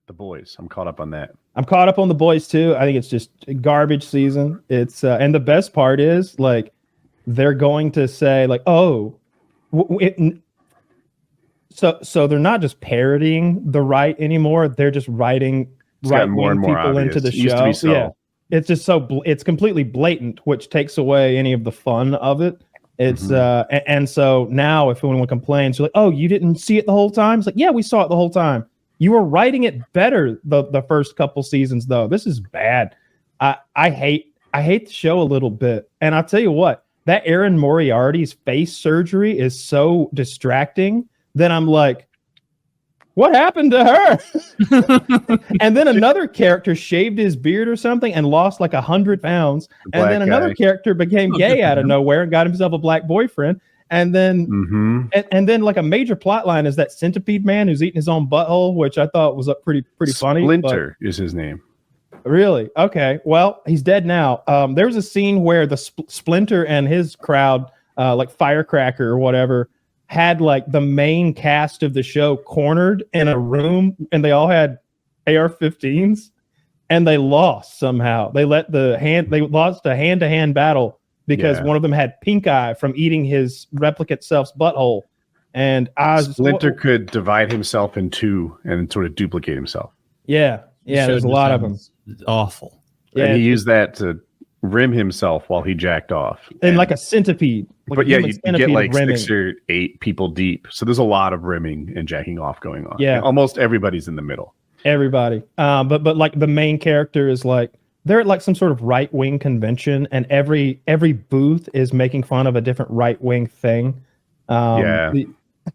The Boys. I'm caught up on that. I'm caught up on The Boys too. I think it's just a garbage season. It's and the best part is like they're going to say like, oh, so they're not just parodying the right anymore. They're just writing right-wing people into the show. Yeah, it's just it's completely blatant, which takes away any of the fun of it. It's and so now if anyone complains, you're like, oh, you didn't see it the whole time. It's like, yeah, we saw it the whole time. You were writing it better the first couple seasons, though. This is bad. I hate the show a little bit. And I'll tell you what, that Erin Moriarty's face surgery is so distracting that I'm like, what happened to her? And then another character shaved his beard or something and lost like 100 pounds. And then another character became gay out of nowhere and got himself a black boyfriend. And then, and then, like a major plot line is that centipede man who's eating his own butthole, which I thought was pretty funny. Splinter is his name. Really? Okay. Well, he's dead now. There was a scene where the Splinter and his crowd, like Firecracker or whatever, had like the main cast of the show cornered in a room, and they all had AR-15s, and they lost somehow. They lost a hand-to-hand battle. Because one of them had pink eye from eating his replicate self's butthole. And Splinter could divide himself in two and sort of duplicate himself. Yeah. Yeah, there's a lot of them. Awful. Yeah, and he used that to rim himself while he jacked off. And like a centipede. But yeah, you get like rimming. 6 or 8 people deep. So there's a lot of rimming and jacking off going on. Yeah. And almost everybody's in the middle. Everybody. But like the main character is like, they're at like some sort of right-wing convention, and every booth is making fun of a different right-wing thing. One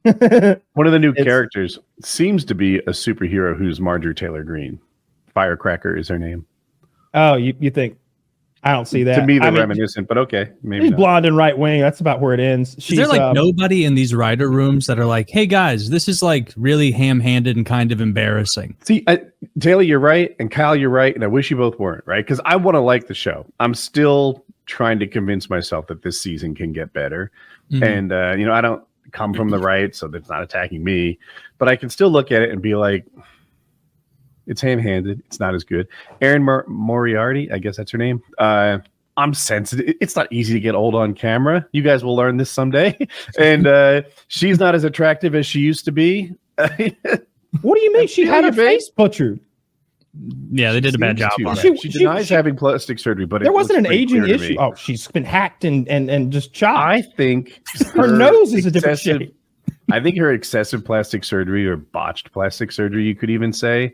of the new characters seems to be a superhero who's Marjorie Taylor Greene. Firecracker is her name. Oh, you think? I don't see that. To me, they're reminiscent, but okay. Maybe she's not. blonde and right-wing. That's about where it ends. Is there like nobody in these writer rooms that are like, hey guys, this is like really ham-handed and kind of embarrassing? See, Taylor, you're right, and Kyle, you're right, and I wish you both weren't, right? Because I want to like the show. I'm still trying to convince myself that this season can get better. And, I don't come from the right, so that's not attacking me. But I can still look at it and be like, it's ham-handed. It's not as good. Erin Moriarty, I guess that's her name. I'm sensitive. It's not easy to get old on camera. You guys will learn this someday. And she's not as attractive as she used to be. What do you mean? She had her face butchered. Yeah, they did a bad job on it. She denies having plastic surgery, but there wasn't an aging issue. Oh, she's been hacked and just chopped. I think her nose is a different shape. I think her excessive plastic surgery, or botched plastic surgery, you could even say,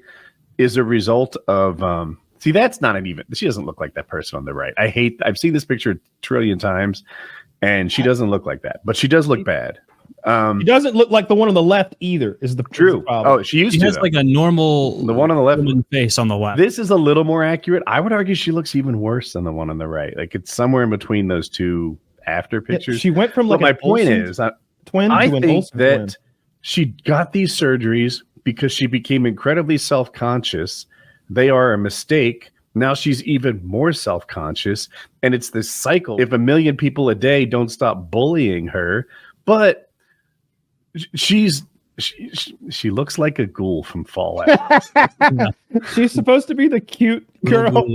is a result of see, that's not an even, she doesn't look like that person on the right. I've seen this picture a trillion times, and she doesn't look like that, but she does look bad. She doesn't look like the one on the left either, is the true. Problem. Oh, she has like a normal, the one on the left face on the left. This is a little more accurate. I would argue she looks even worse than the one on the right. Like it's somewhere in between those two after pictures. Yeah, she went from like my point is twin I to an think Olsen that twin. She got these surgeries because she became incredibly self-conscious. They are a mistake. Now she's even more self-conscious, and it's this cycle. If 1 million people a day don't stop bullying her, but she looks like a ghoul from Fallout. She's supposed to be the cute girl.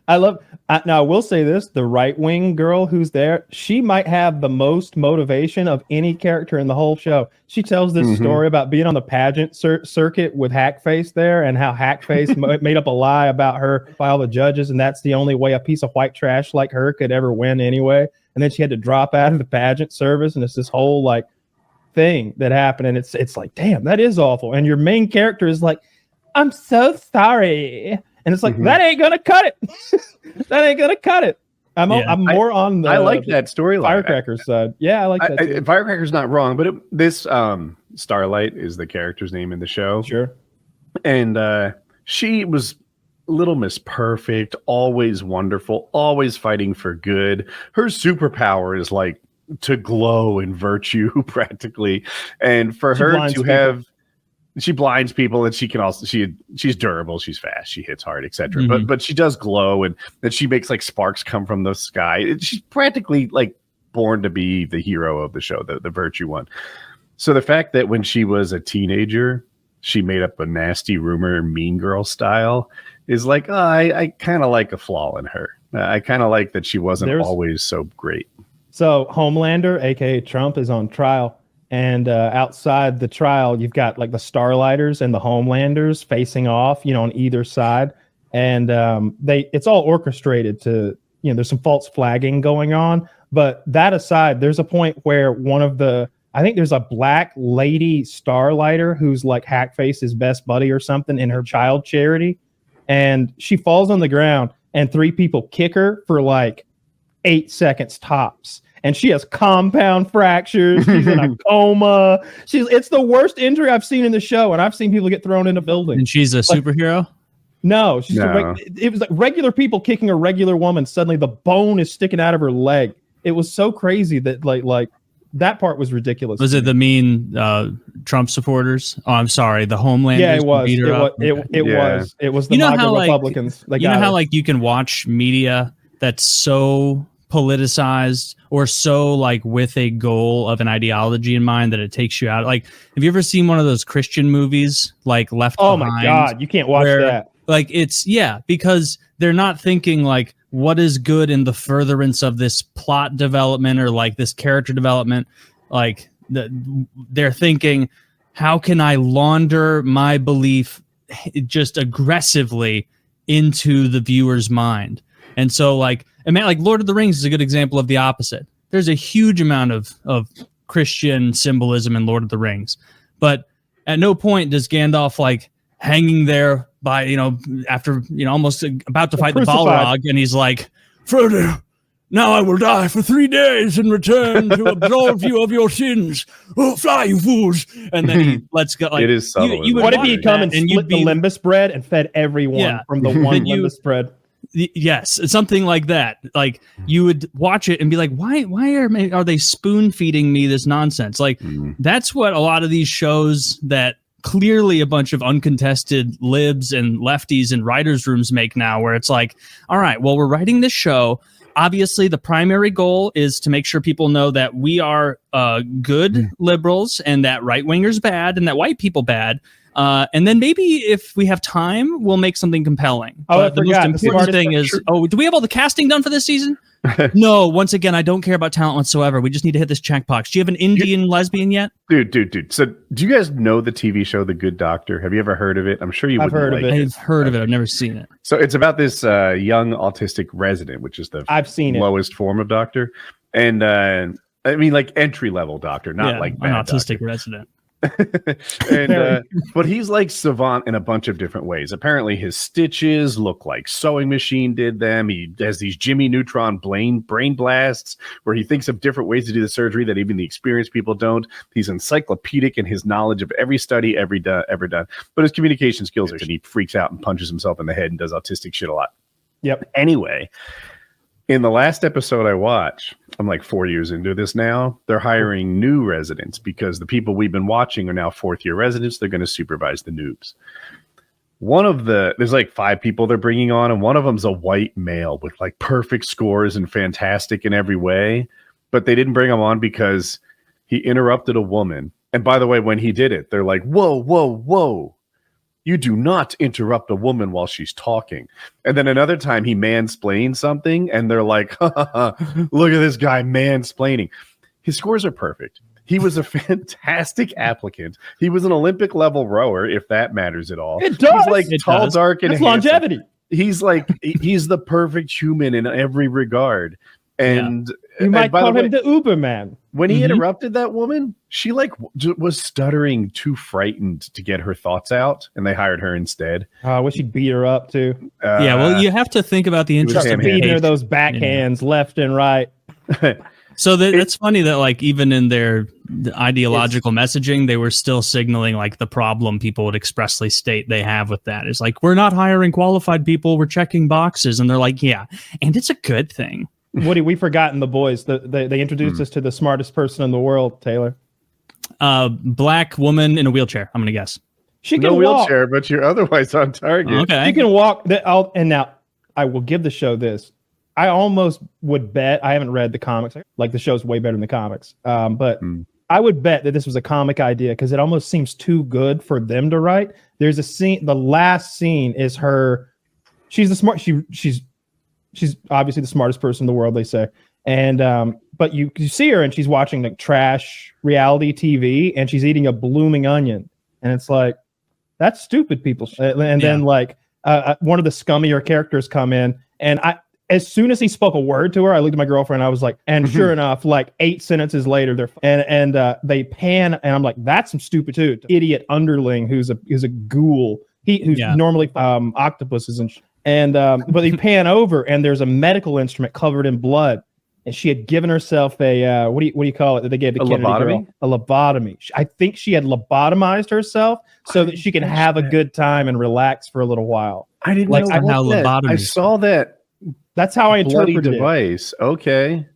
I love. Now I will say this: the right-wing girl who's there, she might have the most motivation of any character in the whole show. She tells this story about being on the pageant circuit with Hackface there, and how Hackface made up a lie about her by all the judges, and that's the only way a piece of white trash like her could ever win anyway. And then she had to drop out of the pageant service, and it's this whole like thing that happened, and it's like, damn, that is awful. And your main character is like, I'm so sorry. And it's like, that ain't gonna cut it. That ain't gonna cut it. I'm more on the I like that storyline. Firecracker side. Yeah, I like that too. Firecracker's not wrong, but this Starlight is the character's name in the show. Sure. And she was Little Miss Perfect, always wonderful, always fighting for good. Her superpower is like to glow in virtue, practically. And for her to have, she blinds people, and she can also she's durable, she's fast, she hits hard, etc. But she does glow, and that she makes like sparks come from the sky. She's practically like born to be the hero of the show, the virtue one. So the fact that when she was a teenager, she made up a nasty rumor, Mean Girl style, is like, oh, I kind of like a flaw in her. I kind of like that she wasn't always so great. So Homelander, aka Trump, is on trial, and outside the trial, you've got like the Starlighters and the Homelanders facing off, you know, on either side, and it's all orchestrated to, you know, there's some false flagging going on. But that aside, there's a point where I think there's a black lady Starlighter who's like Hackface's best buddy or something in her child charity, and she falls on the ground, and 3 people kick her for like 8 seconds tops, and she has compound fractures. She's in a coma. It's the worst injury I've seen in the show, and I've seen people get thrown into buildings. And she's a superhero? No, it was like regular people kicking a regular woman. Suddenly the bone is sticking out of her leg. It was so crazy that like that part was ridiculous. Was it the mean Trump supporters? Oh, I'm sorry, the Homelanders. Yeah, it was. It was the MAGA Republicans. You know how like you can watch media that's so politicized or so like with a goal of an ideology in mind that it takes you out. Like, have you ever seen one of those Christian movies like Left Behind? Oh my God, you can't watch that. Like because they're not thinking like what is good in the furtherance of this plot development or like this character development. Like they're thinking, how can I launder my belief just aggressively into the viewer's mind? And so like Lord of the Rings is a good example of the opposite. There's a huge amount of Christian symbolism in Lord of the Rings, but at no point does Gandalf like hanging there by, you know, after, you know, almost about to fight the Balrog, and he's like, Frodo, now I will die for 3 days and return to absolve you of your sins. Oh, fly, you fools! And then he lets go. Like, it is subtle. What if he had come and split the Limbus bread and fed everyone from the one Limbus bread? Yes, something like that. Like you would watch it and be like, why are they spoon feeding me this nonsense? Like that's what a lot of these shows that clearly a bunch of uncontested libs and lefties in writers' rooms make now, where it's like, all right, well, we're writing this show. Obviously, the primary goal is to make sure people know that we are good liberals and that right-wingers bad and that white people bad. And then maybe if we have time, we'll make something compelling. But the most important thing is, do we have all the casting done for this season? No, once again, I don't care about talent whatsoever. We just need to hit this checkbox. Do you have an Indian lesbian yet? Dude. So do you guys know the TV show The Good Doctor? Have you ever heard of it? I'm sure you would. I've heard of it. I've never seen it. So it's about this young autistic resident, which is the lowest form of doctor. And I mean, like entry-level doctor, not like an autistic resident. And but he's like savant in a bunch of different ways. Apparently his stitches look like sewing machine did them. He has these Jimmy Neutron brain blasts where he thinks of different ways to do the surgery that even the experienced people don't. He's encyclopedic in his knowledge of every study ever done, but his communication skills are, and he freaks out and punches himself in the head and does autistic shit a lot. Yep. Anyway, in the last episode I watched, I'm like 4 years into this now, they're hiring new residents because the people we've been watching are now 4th-year residents. They're going to supervise the noobs. There's like 5 people they're bringing on, and one of them's a white male with like perfect scores and fantastic in every way. But they didn't bring him on because he interrupted a woman. And by the way, when he did it, they're like, whoa. You do not interrupt a woman while she's talking. And then another time he mansplained something and they're like, look at this guy mansplaining. His scores are perfect. He was a fantastic applicant. He was an Olympic level rower, if that matters at all. It does. He's like tall, dark, and handsome. Longevity. He's like, he's the perfect human in every regard. And you might call him the Uberman. When he interrupted that woman, she like was stuttering, too frightened to get her thoughts out, and they hired her instead. I wish he'd beat her up too. Yeah, well, you have to think about the interest of beating her those backhands left and right. So that's funny that like even in their ideological messaging, they were still signaling like the problem people would expressly state they have with that is like, we're not hiring qualified people, we're checking boxes, and they're like, yeah, and it's a good thing. Woody, we've forgotten the boys. They introduced us to the smartest person in the world, Taylor. Black woman in a wheelchair, I'm going to guess. She can no walk. Wheelchair, but you're otherwise on target. Okay. She can walk. And now, I will give the show this. I almost would bet, I haven't read the comics. Like, the show's way better than the comics. But I would bet that this was a comic idea because it almost seems too good for them to write. There's a scene. The last scene is her. She's the smart. She's obviously the smartest person in the world, they say. And but you see her and she's watching like trash reality TV and she's eating a blooming onion, and it's like, that's stupid, people. And then like one of the scummier characters come in, and as soon as he spoke a word to her, I looked at my girlfriend. I was like, and sure enough, like 8 sentences later, they pan, and I'm like, that's some stupid too. Idiot underling who's a ghoul. Who's normally octopuses but they pan over, and there's a medical instrument covered in blood, and she had given herself a what do you call it that they gave the Kennedy girl? A lobotomy. I think she had lobotomized herself so that she can have a good time and relax for a little while. I didn't know how lobotomy. I saw that. That's how I interpreted device. It. Okay.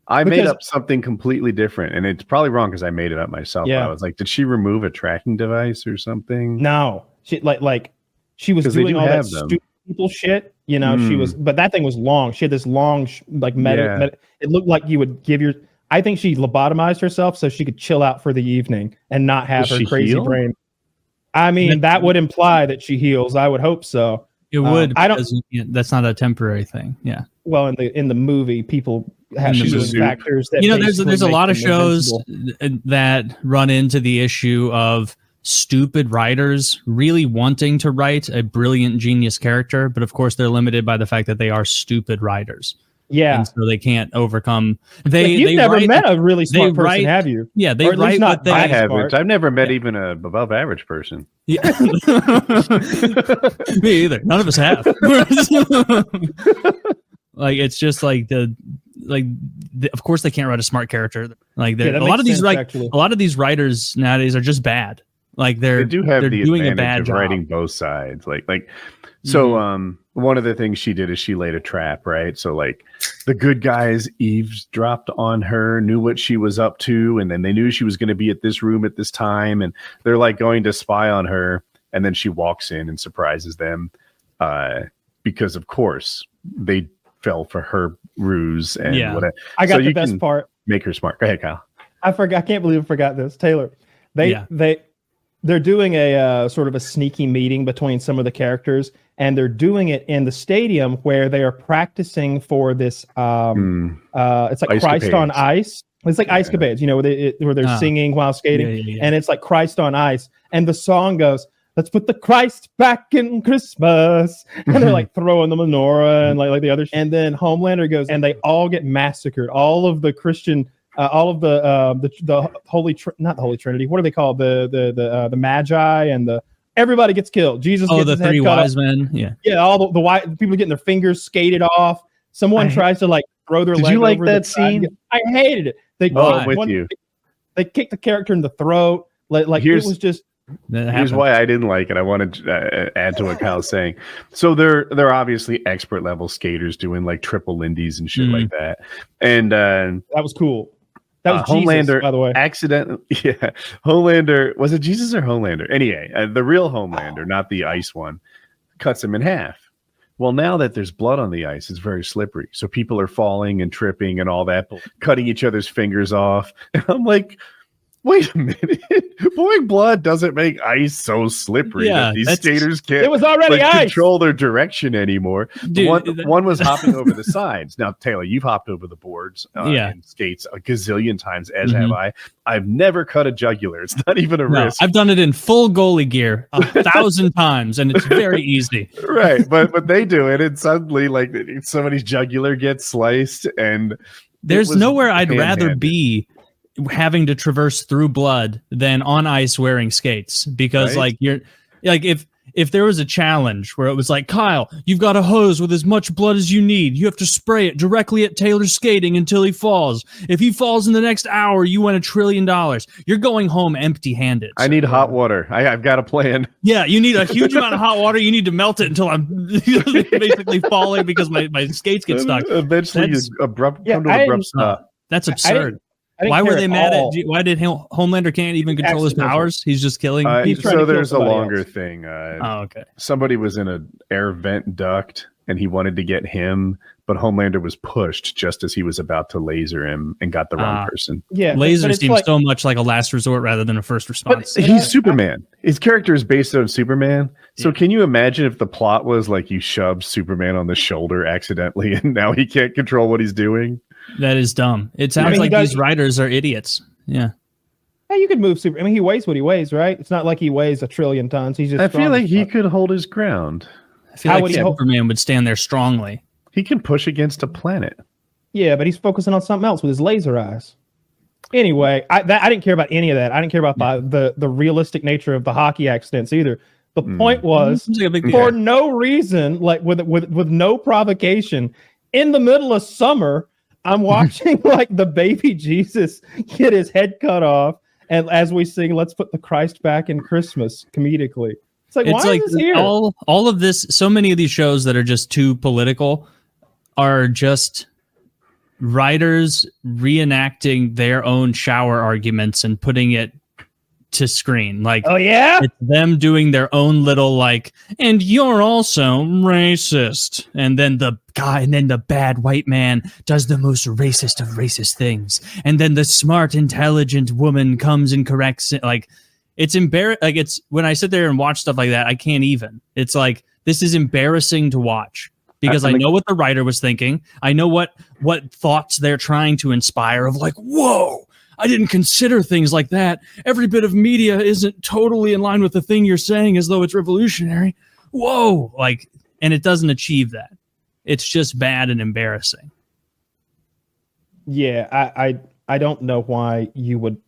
I made up something completely different, and it's probably wrong because I made it up myself. Yeah. I was like, did she remove a tracking device or something? No. She like she was doing all that stupid people shit. You know, she was, but that thing was long. She had this long, it looked like you would give your, I think she lobotomized herself so she could chill out for the evening and not have her crazy brain. I mean, that would imply that she heals. I would hope so. It would. I don't. That's not a temporary thing. Yeah. Well, in the movie, people have factors that there's a lot of shows that run into the issue of stupid writers really wanting to write a brilliant genius character, but of course they're limited by the fact that they are stupid writers. Yeah, and so they can't overcome. You've never met a really smart person, have you? Yeah, they write what they. I haven't. I've never met even a above average person. Yeah, me either. None of us have. Like it's just like of course they can't write a smart character. Like a lot of these writers nowadays are just bad. Like they do have the doing a bad job writing both sides. So one of the things she did is she laid a trap, right? So like the good guys eavesdropped on her, knew what she was up to, and then they knew she was going to be at this room at this time, and they're like going to spy on her, and then she walks in and surprises them because of course they fell for her ruse and whatever. I got the best part. Make her smart. Go ahead, Kyle. I can't believe I forgot this. Taylor. They're doing a sort of a sneaky meeting between some of the characters, and they're doing it in the stadium where they are practicing for this. It's like Christ on Ice. It's like Ice Capades, where they're singing while skating, and it's like Christ on Ice, and the song goes, "Let's put the Christ back in Christmas," and they're like throwing the menorah and like the others, and then Homelander goes, and they all get massacred. All of the Christian. All of the Holy not the Holy Trinity. What are they called? The Magi and everybody gets killed. Jesus. Oh, the 3 wise men. Yeah. Yeah. All the white people getting their fingers skated off. Someone tries to like throw their leg. Did you like over that scene? I hated it. They kicked the character in the throat. It was just. Here's why I didn't like it. I wanted to add to what Kyle's saying. So they're obviously expert level skaters doing like triple Lindy's and shit like that. And that was cool. That was Homelander, Jesus, by the way. Homelander, was it Jesus or Homelander? Anyway, the real Homelander, not the ice one, cuts him in half. Well, now that there's blood on the ice, it's very slippery. So people are falling and tripping and all that, cutting each other's fingers off. And I'm like, wait a minute. Pouring blood doesn't make ice so slippery that these skaters can't it was already control their direction anymore. Dude, one was hopping over the sides. Now, Taylor, you've hopped over the boards and skates a gazillion times, as have I. I've never cut a jugular. It's not even a risk. I've done it in full goalie gear 1,000 times, and it's very easy. Right, but they do it, and suddenly, like, somebody's jugular gets sliced, and there's nowhere I'd rather be having to traverse through blood than on ice wearing skates, because like you're like if there was a challenge where it was like, Kyle, you've got a hose with as much blood as you need, you have to spray it directly at Taylor's skating until he falls. If he falls in the next hour, you win $1 trillion. You're going home empty-handed. I need hot water. I've got a plan. Yeah, you need a huge amount of hot water. You need to melt it until I'm basically falling because my skates get stuck. Eventually you come to an abrupt stop. That's absurd. Why were they mad at? Why did Homelander can't even control his powers? He's just killing. So there's a longer thing. Okay. Somebody was in an air vent duct, and he wanted to get him, but Homelander was pushed just as he was about to laser him and got the wrong person. Yeah, laser seems so much like a last resort rather than a first response. But he's Superman. His character is based on Superman. So can you imagine if the plot was like you shoved Superman on the shoulder accidentally and now he can't control what he's doing? That is dumb. It sounds like these writers are idiots. Yeah. Hey, you could move Superman. I mean, he weighs what he weighs, right? It's not like he weighs 1 trillion tons. He's just. I feel like he could hold his ground. I feel like Superman would stand there strongly. He can push against a planet. Yeah, but he's focusing on something else with his laser eyes. Anyway, I didn't care about any of that. I didn't care about the realistic nature of the hockey accidents either. The point was, for no reason, like with no provocation, in the middle of summer, I'm watching like the baby Jesus get his head cut off, and as we sing, "Let's Put the Christ Back in Christmas" comedically. It's like, why is this here? All of this, so many of these shows that are just too political are just writers reenacting their own shower arguments and putting it to screen. Like, oh yeah, it's them doing their own little like, and you're also racist, and then the guy, and then the bad white man does the most racist of racist things, and then the smart, intelligent woman comes and corrects it. Like, it's embarrassing. Like, it's when I sit there and watch stuff like that, I can't even. It's like, this is embarrassing to watch because I know what the writer was thinking. I know what thoughts they're trying to inspire of like, whoa, I didn't consider things like that. Every bit of media isn't totally in line with the thing you're saying as though it's revolutionary. Whoa. Like, and it doesn't achieve that. It's just bad and embarrassing. Yeah, I don't know why you would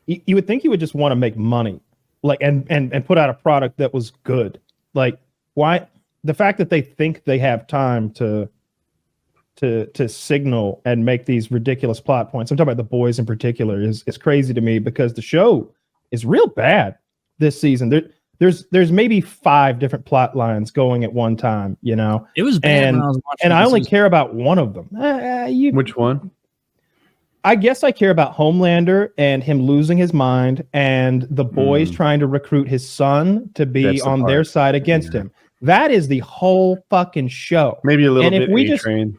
think you would just want to make money, like and put out a product that was good. Like, why the fact that they think they have time to signal and make these ridiculous plot points. I'm talking about The Boys in particular is crazy to me because the show is real bad this season. There's maybe 5 different plot lines going at one time, you know. It was bad when I was watching, and I only care about one of them. Which one? I guess I care about Homelander and him losing his mind and the boys trying to recruit his son to be on their side against him. That is the whole fucking show. Maybe a little bit A-Train.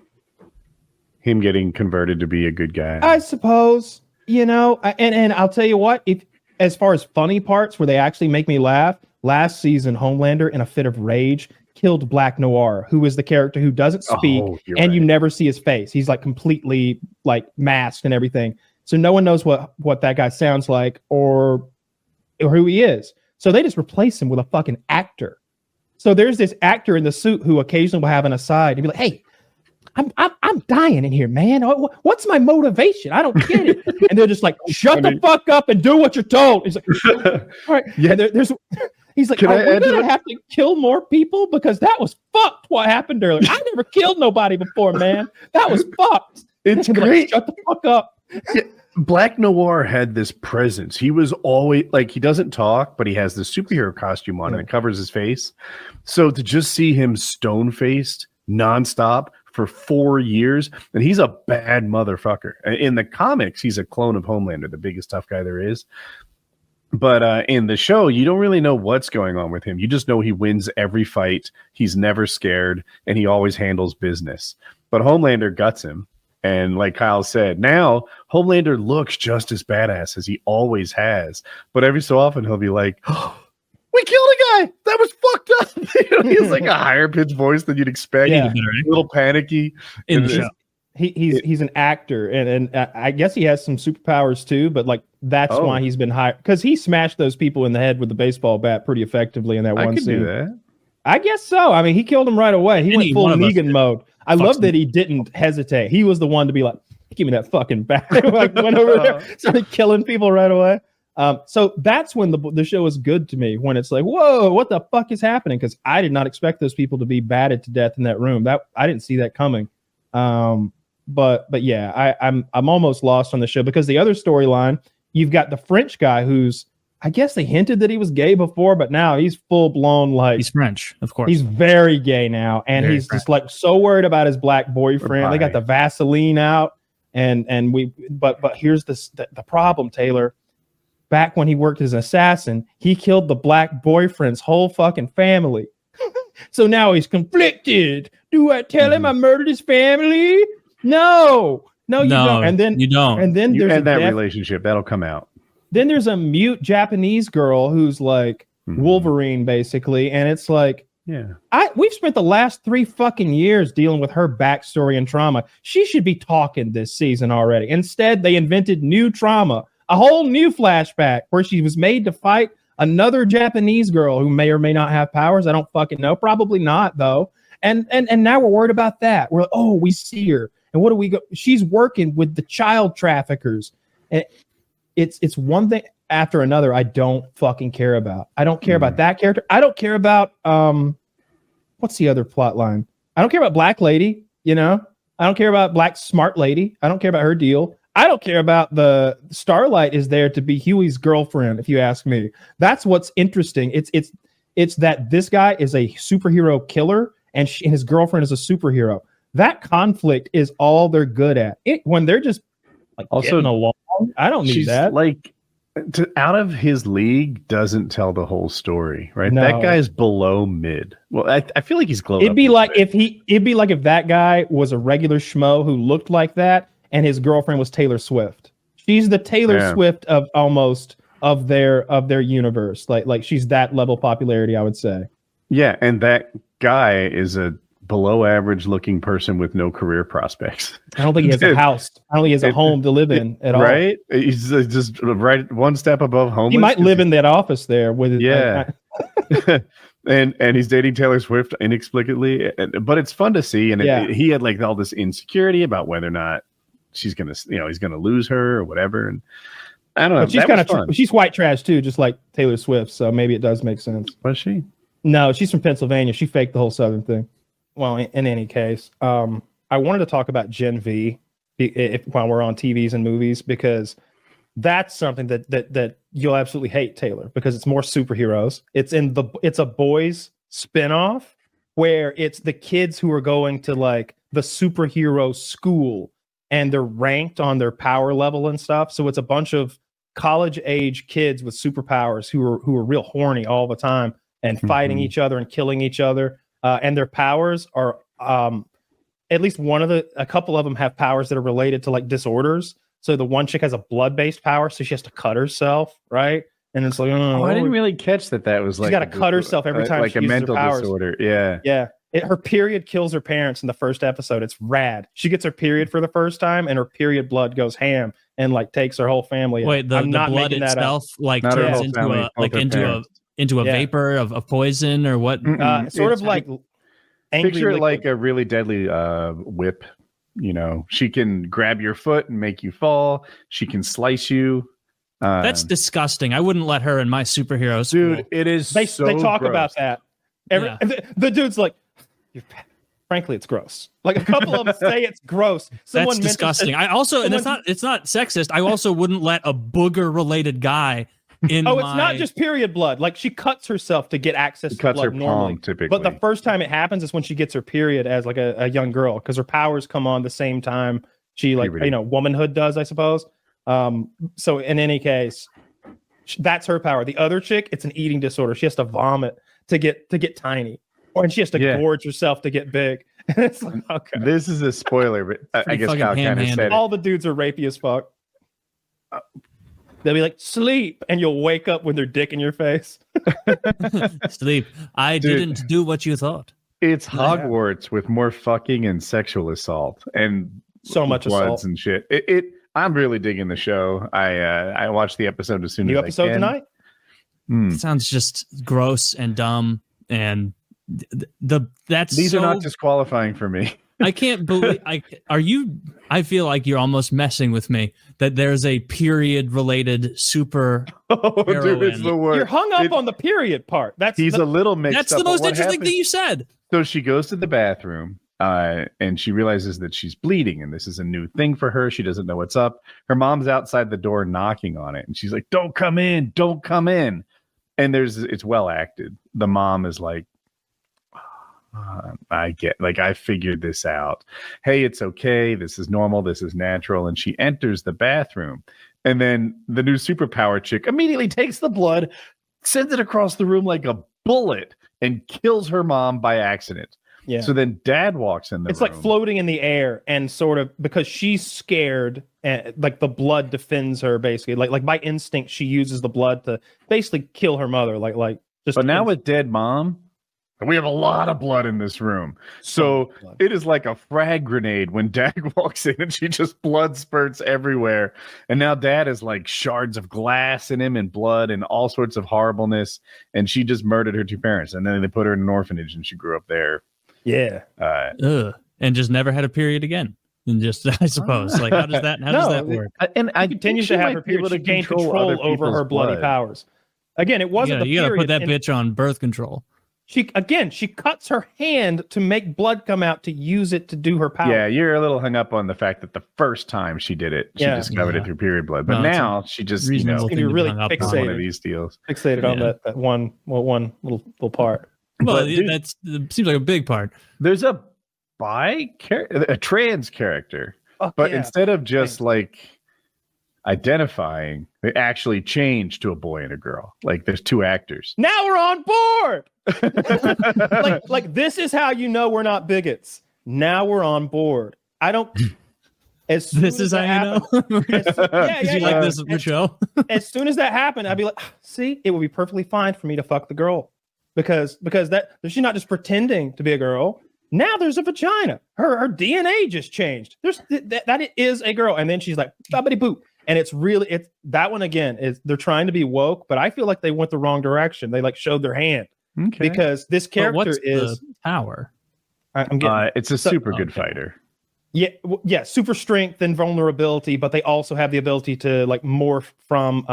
Him getting converted to be a good guy. I suppose, you know, and I'll tell you what, if as far as funny parts where they actually make me laugh, last season, Homelander, in a fit of rage, killed Black Noir, who is the character who doesn't speak, and you never see his face. He's like completely like masked and everything. So no one knows what that guy sounds like or who he is. So they just replace him with a fucking actor. So there's this actor in the suit who occasionally will have an aside and be like, hey, I'm dying in here, man. What's my motivation? I don't get it. And they're just like, shut the fuck up and do what you're told. He's like, all right. Yeah. He's like, we're going to have to kill more people because that was fucked what happened earlier. I never killed nobody before, man. That was fucked. It's great. Like, shut the fuck up. Yeah. Black Noir had this presence. He was always like, he doesn't talk, but he has the superhero costume on and it covers his face. So to just see him stone-faced nonstop for 4 years, and he's a bad motherfucker. In the comics, he's a clone of Homelander, the biggest tough guy there is. But in the show, you don't really know what's going on with him. You just know he wins every fight. He's never scared, and he always handles business. But Homelander guts him. And like Kyle said, now Homelander looks just as badass as he always has. But every so often, he'll be like, oh, we killed a guy. That was fucked up. He's like a higher pitched voice than you'd expect. Yeah. A little panicky. In the show. He's an actor, and I guess he has some superpowers too. But like that's why he's been hired, because he smashed those people in the head with the baseball bat pretty effectively in that one scene. Do that. I guess so. I mean, he killed him right away. He went full Negan mode. I love that he didn't hesitate. He was the one to be like, "Give me that fucking bat!" Like went over there, started killing people right away. So that's when the show is good to me, when it's like, whoa, what the fuck is happening? Because I did not expect those people to be batted to death in that room. That I didn't see that coming. But yeah, I'm almost lost on the show because the other storyline, you've got the French guy who's, I guess they hinted that he was gay before, but now he's full blown, like, he's French, of course. He's very gay now, and he's just like so worried about his black boyfriend. They got the Vaseline out, but here's the problem, Taylor. Back when he worked as an assassin, he killed the black boyfriend's whole fucking family. So now he's conflicted. Do I tell him I murdered his family? No, you don't. And then you don't. And then there's that relationship that'll come out. Then there's a mute Japanese girl who's like Wolverine, basically, and it's like, we've spent the last 3 fucking years dealing with her backstory and trauma. She should be talking this season already. Instead, they invented new trauma, a whole new flashback where she was made to fight another Japanese girl who may or may not have powers. I don't fucking know. Probably not, though. And now we're worried about that. We're like, oh, we see her. And what do we go? She's working with the child traffickers. And it's one thing after another I don't fucking care about. I don't care about that character. I don't care about what's the other plot line? I don't care about Black Lady, you know? I don't care about Black Smart Lady. I don't care about her deal. I don't care about the Starlight is there to be Huey's girlfriend, if you ask me. That's what's interesting. It's that this guy is a superhero killer and his girlfriend is a superhero. That conflict is all they're good at. When they're just like also getting along, I don't need that. Like out of his league doesn't tell the whole story, right? No. That guy's below mid. Well, I feel like he's glowed. It'd be like if that guy was a regular schmo who looked like that, and his girlfriend was Taylor Swift. She's the Taylor Swift of almost of their universe. Like she's that level popularity, I would say. Yeah, and that guy is a below average looking person with no career prospects. I don't think he has a house. I don't think he has a home to live in at all. Right? He's just right one step above homeless. He might live in that office there with and he's dating Taylor Swift inexplicably. But it's fun to see. And he had like all this insecurity about whether or not she's gonna, he's gonna lose her or whatever. And I don't know. But she's kind of she's white trash too, just like Taylor Swift. So maybe it does make sense. Was she? No, she's from Pennsylvania. She faked the whole Southern thing. Well, in any case, I wanted to talk about Gen V while we're on TVs and movies, because that's something that you'll absolutely hate, Taylor, because it's more superheroes. It's a boys spinoff where it's the kids who are going to like the superhero school and they're ranked on their power level and stuff. So it's a bunch of college age kids with superpowers who are real horny all the time and fighting each other and killing each other. And their powers are, at least a couple of them have powers that are related to like disorders. So the one chick has a blood-based power, so she has to cut herself, right? And it's like, I didn't really catch that was like, she's got to cut herself every time like she a uses mental her powers. Disorder. Yeah. Yeah. Her period kills her parents in the first episode. It's rad. She gets her period for the first time, and her period blood goes ham and like takes her whole family. Wait, the blood itself like turns into a vapor of poison or what? Sort of like picture it like a really deadly whip. She can grab your foot and make you fall. She can slice you. That's disgusting. I wouldn't let her in my superhero school. Dude, it is. They talk gross. About that. The dude's like, frankly, it's gross. Like a couple of them say it's gross. That's disgusting. I also, and it's not sexist. I also wouldn't let a booger-related guy in. It's not just period blood. Like she cuts herself to get access to blood her normally. Palm, typically. But the first time it happens is when she gets her period as like a young girl, because her powers come on the same time she womanhood does, I suppose. So in any case, that's her power. The other chick, it's an eating disorder. She has to vomit to get tiny, and she has to gorge herself to get big. And it's like, okay, this is a spoiler, but I guess Kyle kind of said all the dudes are rapey as fuck. They'll be like, sleep, and you'll wake up with their dick in your face. Sleep. I didn't do what you thought. It's Hogwarts with more fucking and sexual assault and so much assault and shit. I'm really digging the show. I watched the episode as soon as I can. New episode tonight? It sounds just gross and dumb, and these are not disqualifying for me. I can't believe I feel like you're almost messing with me that there's a period related super dude, it's the worst. You're hung up on the period part. He's a little mixed up. That's the most interesting thing you said. So she goes to the bathroom and she realizes that she's bleeding, and this is a new thing for her. She doesn't know what's up. Her mom's outside the door knocking on it, and she's like, don't come in. And it's well acted. The mom is like, I figured this out. Hey, it's okay. This is normal. This is natural. And she enters the bathroom. And then the new superpower chick immediately takes the blood, sends it across the room like a bullet, and kills her mom by accident. Yeah. So then dad walks in the room. It's like floating in the air and sort of because she's scared and like the blood defends her basically. Like by instinct, she uses the blood to basically kill her mother. Like just. But now with dead mom, we have a lot of blood in this room. So it is like a frag grenade when dad walks in and she just blood spurts everywhere. And now dad is like shards of glass in him and blood and all sorts of horribleness. And she just murdered her two parents. And then they put her in an orphanage and she grew up there. Yeah. And just never had a period again. And just, I suppose, like, how does that work? And I continue to have her period. She gained control over her bloody powers. Again, it wasn't you gotta put that bitch on birth control. She cuts her hand to make blood come out to use it to do her power. Yeah, you're a little hung up on the fact that the first time she did it, she discovered it through period blood. But now she just really fixated on one of these deals. Fixated on that one little part. Well, that seems like a big part. There's a trans character, but instead of just like identifying, they actually changed to a boy and a girl. Like there's two actors. Now we're on board. like this is how you know we're not bigots. Now we're on board. I don't. This is how you know. Like this show. As soon as that happened, I'd be like, see, it would be perfectly fine for me to fuck the girl because that she's not just pretending to be a girl. Now there's a vagina. Her DNA just changed. That is a girl, and then she's like, "Bobbity boop." And it's that one again is they're trying to be woke, but I feel like they went the wrong direction. They like showed their hand because this character is the power. It's a super good fighter. Yeah, super strength and vulnerability, but they also have the ability to like morph from.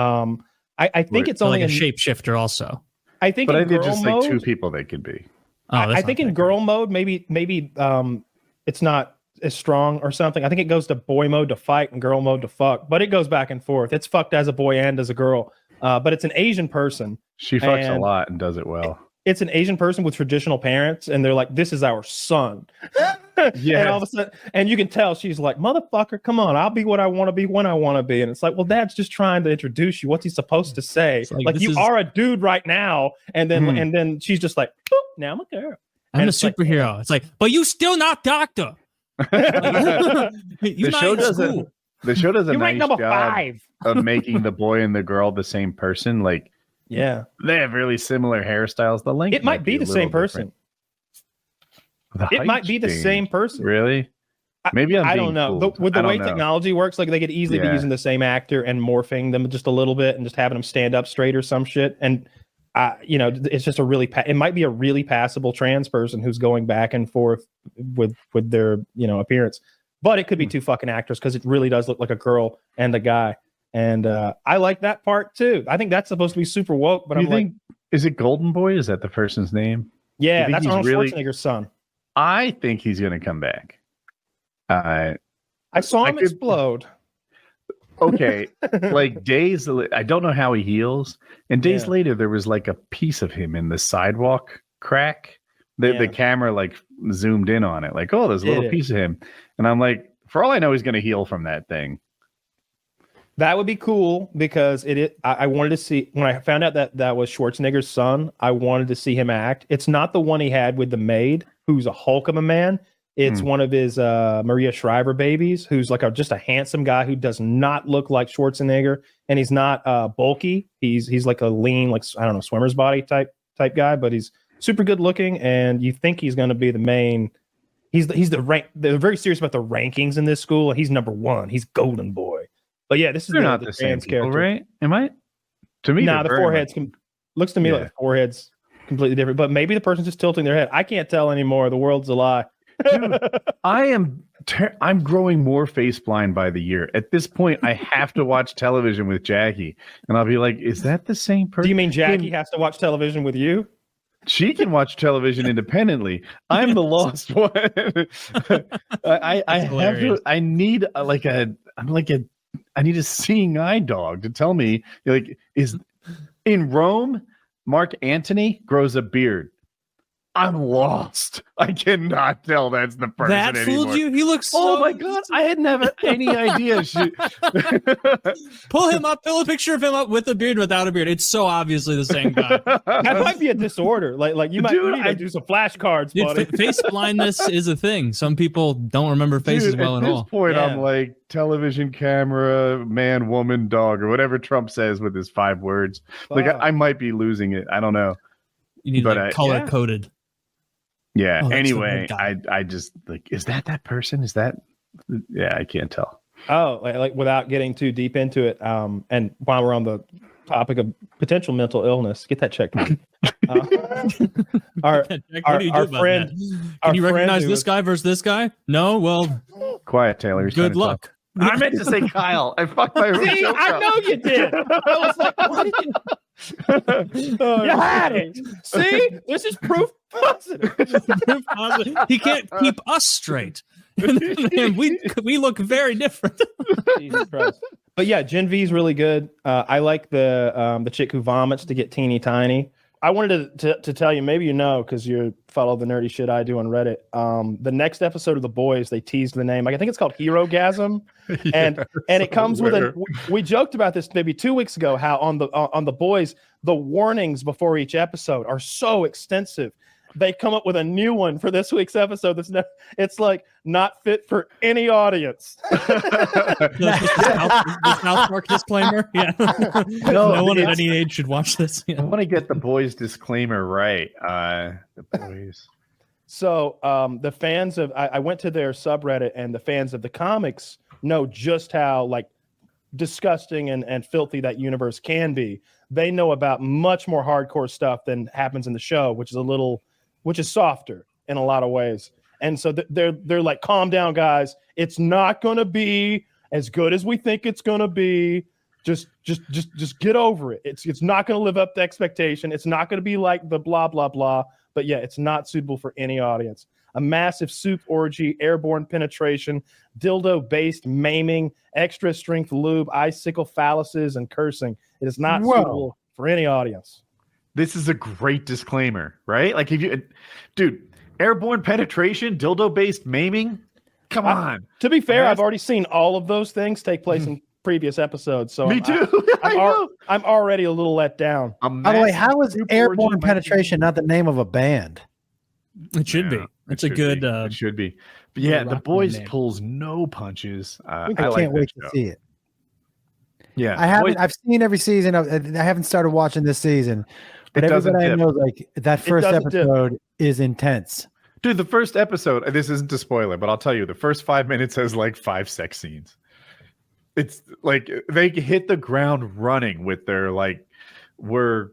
I think it's only like a shapeshifter also. I think, but I think just like two people they could be. I think in girl mode, maybe it's not as strong or something. I think it goes to boy mode to fight and girl mode to fuck, but it goes back and forth. It's fucked as a boy and as a girl. But it's an Asian person. She fucks a lot and does it well. It's an Asian person with traditional parents, and they're like, "This is our son." Yeah. And all of a sudden, and you can tell she's like, "Motherfucker, come on! I'll be what I want to be when I want to be." And it's like, well, Dad's just trying to introduce you. What's he supposed to say? Like you are a dude right now, and then she's just like, "Now I'm a girl. I'm a superhero." It's like, but you still not doctor. The show does a nice job 5. of making the boy and the girl the same person. Like, yeah, they have really similar hairstyles. The length might be the same person. It might be the same person. Really? Maybe I don't know. With the way technology works, like they could easily be using the same actor and morphing them just a little bit and just having them stand up straight or some shit. And it's just it might be a really passable trans person who's going back and forth with their appearance, but it could be two fucking actors because it really does look like a girl and a guy. And I like that part too. I think that's supposed to be super woke, but is it Golden Boy? Is that the person's name? Yeah, that's Arnold Schwarzenegger's son. I think he's going to come back. I saw him explode. Okay, like days. I don't know how he heals. And days later, there was like a piece of him in the sidewalk crack. The camera like zoomed in on it. Like, oh, there's a little piece of him. And I'm like, for all I know, he's going to heal from that thing. That would be cool because I wanted to see when I found out that was Schwarzenegger's son. I wanted to see him act. It's not the one he had with the maid, who's a Hulk of a man. It's one of his Maria Shriver babies, who's like just a handsome guy who does not look like Schwarzenegger, and he's not bulky. He's like a lean, like I don't know, swimmer's body type guy, but he's super good looking, and you think he's going to be the main. He's the rank. They're very serious about the rankings in this school, and he's number 1. He's Golden Boy. But yeah, this is not the same people, right? Am I? To me, the foreheads looks to me like the forehead's completely different. But maybe the person's just tilting their head. I can't tell anymore. The world's a lie. Dude, I'm growing more face blind by the year. At this point, I have to watch television with Jackie, and I'll be like, "Is that the same person?" Do you mean Jackie has to watch television with you? She can watch television independently. I'm the lost one. I need a seeing eye dog to tell me, like, is in Rome, Mark Antony grows a beard. I'm lost. I cannot tell that's the person that anymore. Fooled you? He looks so... Oh my god, I had never any idea. Pull him up, pull a picture of him up with a beard, without a beard. It's so obviously the same guy. That might be a disorder. Like you might need to do some flashcards, buddy. Face blindness is a thing. Some people don't remember faces well at all. At this point, I'm like television, camera, man, woman, dog, or whatever Trump says with his 5 words. Like I might be losing it. I don't know. You need color coded. Yeah. Anyway, I just like, is that person? Is that? Yeah, I can't tell. Oh, like without getting too deep into it. And while we're on the topic of potential mental illness, get that checked. Our friend. Can you recognize this guy versus this guy? No. Well, quiet, Taylor. Good luck. I meant to say Kyle. I fucked my. See, I know you did. I was like, what did you? You had it. See, this is proof positive. He can't keep us straight. And we look very different. Jesus Christ. But yeah, Gen V is really good. I like the chick who vomits to get teeny tiny. I wanted to tell you, maybe you know, because you follow the nerdy shit I do on Reddit. The next episode of The Boys, they teased the name. I think it's called Herogasm, and it comes with we joked about this maybe 2 weeks ago. How on the Boys, the warnings before each episode are so extensive. They come up with a new one for this week's episode. It's like not fit for any audience. The South Park disclaimer. Yeah, no one at any age should watch this. Yeah. I want to get The Boys disclaimer right. The Boys. So the fans of I went to their subreddit, and the fans of the comics know just how like disgusting and filthy that universe can be. They know about much more hardcore stuff than happens in the show, which is softer in a lot of ways. And so they're like, calm down, guys. It's not going to be as good as we think it's going to be. Just get over it. It's not going to live up to expectation. It's not going to be like the blah, blah, blah. But yeah, it's not suitable for any audience. A massive soup orgy, airborne penetration, dildo-based maiming, extra strength lube, icicle phalluses, and cursing. It is not suitable for any audience. This is a great disclaimer, right? Like, dude, airborne penetration, dildo-based maiming. Come on. To be fair, I've already seen all of those things take place in previous episodes. So me too. I'm already a little let down. By the way, how is airborne penetration not the name of a band? It should be. It's a good. It should be. But yeah, The Boys pulls no punches. I can't wait to see it. Yeah, I've seen every season. I haven't started watching this season, but everybody I know, like that first episode is intense. Dude, the first episode. This isn't a spoiler, but I'll tell you, the first 5 minutes has like 5 sex scenes. It's like they hit the ground running with their like, we're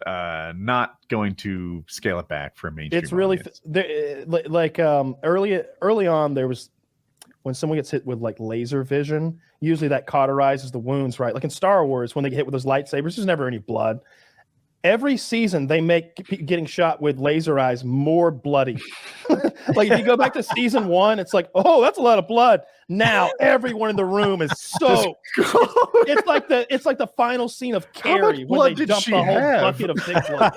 not going to scale it back for mainstream. It's really early on there was. When someone gets hit with like laser vision, usually that cauterizes the wounds, right? Like in Star Wars, when they get hit with those lightsabers, there's never any blood. Every season, they make getting shot with laser eyes more bloody. Like if you go back to season 1, it's like, oh, that's a lot of blood. Now everyone in the room is so. It's like the final scene of Carrie when they dump the whole bucket of big blood.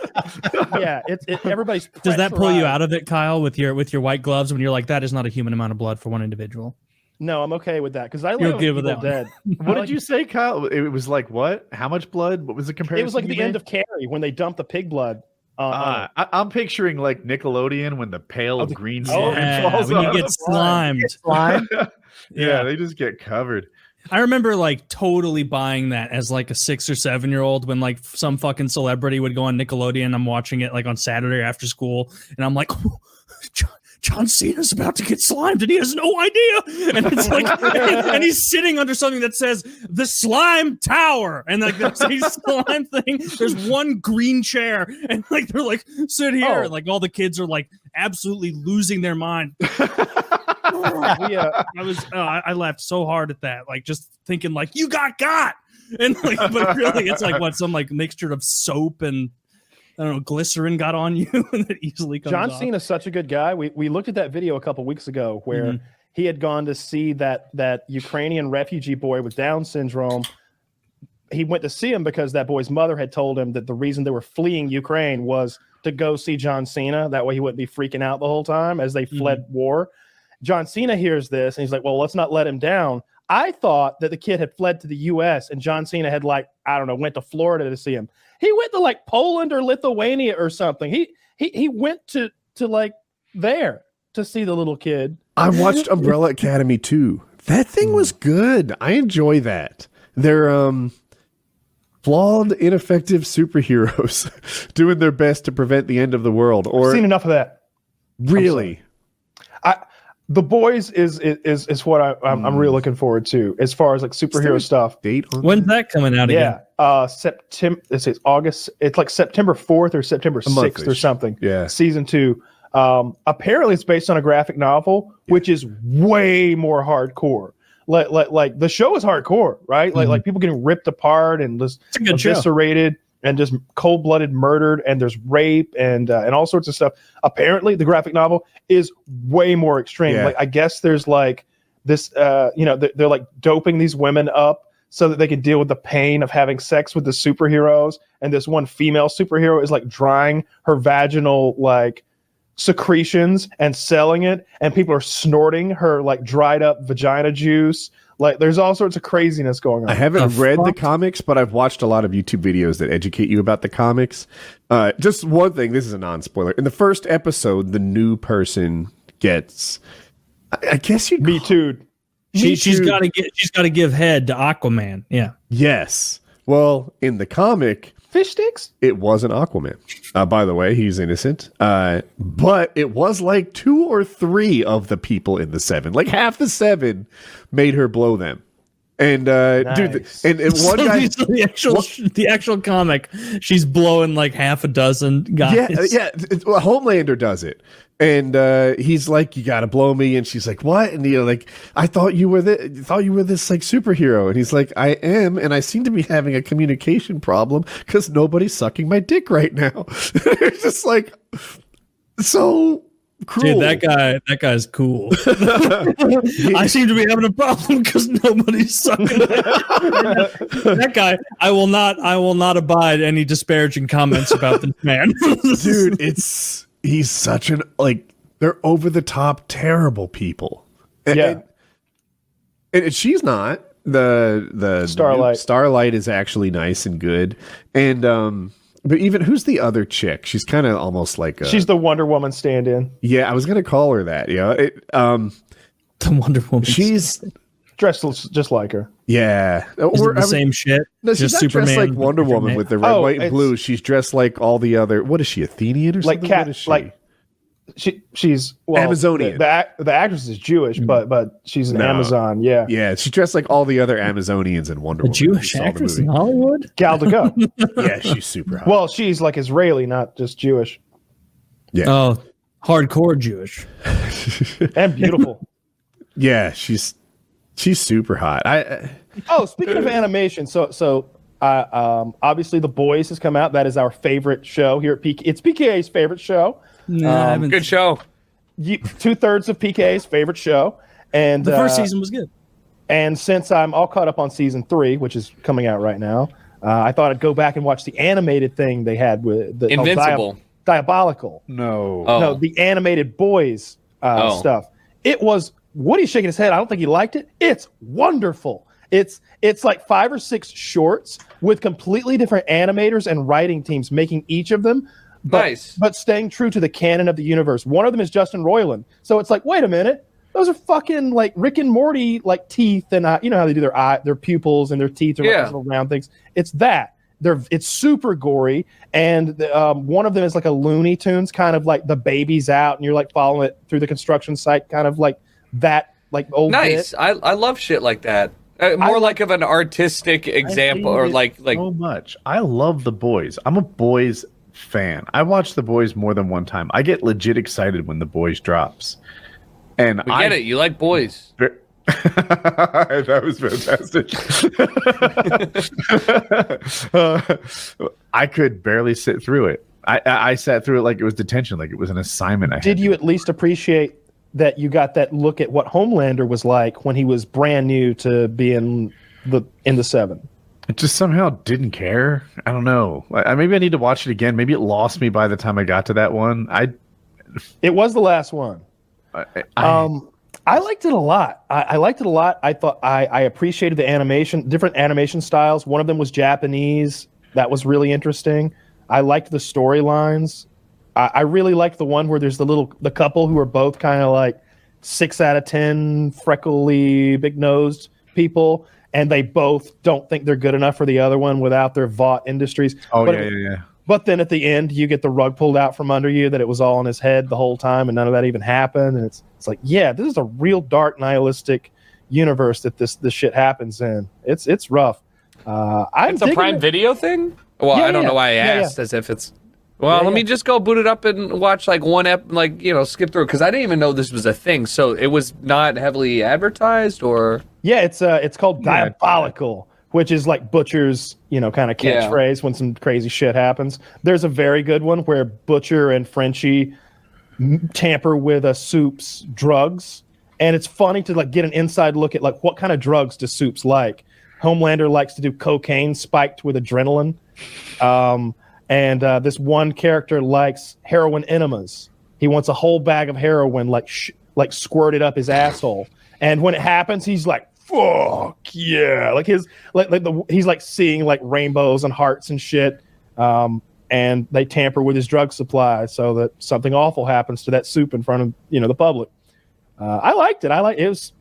Yeah, everybody's. Does that pull you out of it, Kyle, with your white gloves when you're like, that is not a human amount of blood for one individual? No, I'm okay with that because I love Evil Dead. What did you say, Kyle? It was like what? How much blood? What was the comparison? It was like the end of Carrie when they dumped the pig blood. I'm picturing like Nickelodeon when the pale green slime falls when you get slimed. Yeah, they just get covered. I remember like totally buying that as like a 6 or 7 year old when like some fucking celebrity would go on Nickelodeon. I'm watching it like on Saturday after school, and I'm like, oh, John Cena's about to get slimed and he has no idea. And it's like, and he's sitting under something that says the slime tower. And like there's a slime thing. There's one green chair. And like, they're like, sit here. And like all the kids are like absolutely losing their mind. I laughed so hard at that. Like just thinking like, you got. And like, but really it's like what, some like mixture of soap and I don't know, glycerin got on you and it easily comes John off. Cena's such a good guy. We looked at that video a couple weeks ago where he had gone to see that Ukrainian refugee boy with Down syndrome he went to see him because that boy's mother had told him that the reason they were fleeing Ukraine was to go see John Cena. That way he wouldn't be freaking out the whole time as they fled war. John Cena hears this and he's like, well, let's not let him down. I thought that the kid had fled to the U.S. and John Cena had went to Florida to see him. He went to Poland or Lithuania or something. He went to there to see the little kid. I watched Umbrella Academy too. That thing was good. I enjoy that. They're flawed, ineffective superheroes doing their best to prevent the end of the world. I've seen enough of that. Really? The Boys is what I'm really looking forward to as far as superhero stuff. Date on When's that coming out again? September. It's August. It's September 4th or September 6th or something. Yeah. Season 2. Apparently it's based on a graphic novel, which is way more hardcore. Like the show is hardcore, right? Like people getting ripped apart and just eviscerated and just cold-blooded murdered, and there's rape and all sorts of stuff. Apparently the graphic novel is way more extreme. Yeah. I guess there's this they're doping these women up so that they can deal with the pain of having sex with the superheroes, and this one female superhero is drying her vaginal secretions and selling it, and people are snorting her dried up vagina juice. There's all sorts of craziness going on. I haven't read the comics, but I've watched a lot of YouTube videos that educate you about the comics. Just one thing, this is a non-spoiler. In the first episode, the new person gets, I guess you'd Me Too'd. She's got to give head to Aquaman. Yeah. Yes. Well, in the comic, fish sticks? It wasn't Aquaman. By the way, he's innocent. But it was 2 or 3 of the people in the 7. Half the 7 made her blow them. And nice. dude, and one guy, the actual comic, she's blowing half a dozen guys. Yeah. Homelander does it, and he's like, "You gotta blow me," and she's like, "What?" And I thought you were this superhero, and he's like, "I am," and I seem to be having a communication problem because nobody's sucking my dick right now. It's just so. Cruel. Dude, that guy's cool. I seem to be having a problem because nobody's sucking. That guy, I will not abide any disparaging comments about this man. Dude, he's such an they're over the top terrible people. And she's not. The Starlight is actually nice and good. And but even who's the other chick? She's kind of almost she's the Wonder Woman stand-in. Yeah, I was gonna call her that. Yeah, the Wonder Woman. She's dressed just like her. Yeah, same shit. No, she's not Superman, dressed like Wonder Woman with the red, white, and blue. She's dressed like all the other. What is she? Athenian or something? What is she? She's Amazonian. The actress is Jewish, but she's an Amazon. Yeah, she's dressed like all the other Amazonians in Wonder Woman. Jewish actress in Hollywood. Gal Gadot. Yeah, she's super hot. Well, she's Israeli, not just Jewish. Yeah. Oh, hardcore Jewish and beautiful. Yeah, she's super hot. Speaking of animation, so obviously The Boys has come out. That is our favorite show here at PK. It's PKA's favorite show. Good show. 2/3 of PKA's favorite show, and the first season was good. And since I'm all caught up on season 3, which is coming out right now, I thought I'd go back and watch the animated thing they had with the Invincible, Diabolical. No, the animated Boys stuff. It was. Woody's shaking his head. I don't think he liked it. It's wonderful. It's 5 or 6 shorts with completely different animators and writing teams making each of them. But staying true to the canon of the universe. One of them is Justin Roiland. So it's wait a minute, those are fucking Rick and Morty teeth, and you know how they do their pupils and their teeth are little round things. It's that. It's super gory, and one of them is a Looney Tunes kind of the baby's out, and you're following it through the construction site, kind of that old. Nice. I love shit like that. More of an artistic example, or so much. I love The Boys. I'm a Boys fan. I watch The Boys more than one time. I get legit excited when The Boys drops. And I get it. You like boys. That was fantastic. I could barely sit through it. I sat through it like it was detention, like it was an assignment. Did you at least appreciate that you got that look at what Homelander was like when he was brand new to being in the 7? I just somehow didn't care. I don't know. Maybe I need to watch it again. Maybe it lost me by the time I got to that one. It was the last one. I liked it a lot. I liked it a lot. I thought I appreciated the animation, different animation styles. One of them was Japanese. That was really interesting. I liked the storylines. I really liked the one where there's the couple who are both kind of like 6 out of 10 freckly, big-nosed people, and they both don't think they're good enough for the other one without their Vought Industries. Yeah. But then at the end, you get the rug pulled out from under you that it was all in his head the whole time, and none of that even happened. And it's like, yeah, this is a real dark, nihilistic universe that this shit happens in. It's rough. It's a Prime Video thing? Well, I don't know why I asked, as if it's... Well, let me just go boot it up and watch like one skip through, because I didn't even know this was a thing. So it was not heavily advertised, or... Yeah, it's called Diabolical, which is like Butcher's, kind of catchphrase when some crazy shit happens. There's a very good one where Butcher and Frenchie tamper with Soup's drugs, and it's funny to like get an inside look at like what kind of drugs does Soup's like. Homelander likes to do cocaine spiked with adrenaline, and this one character likes heroin enemas. He wants a whole bag of heroin like squirted up his asshole, and when it happens, he's like, fuck yeah, like he's like seeing like rainbows and hearts and shit, and they tamper with his drug supply so that something awful happens to that Soup in front of the public. I liked it.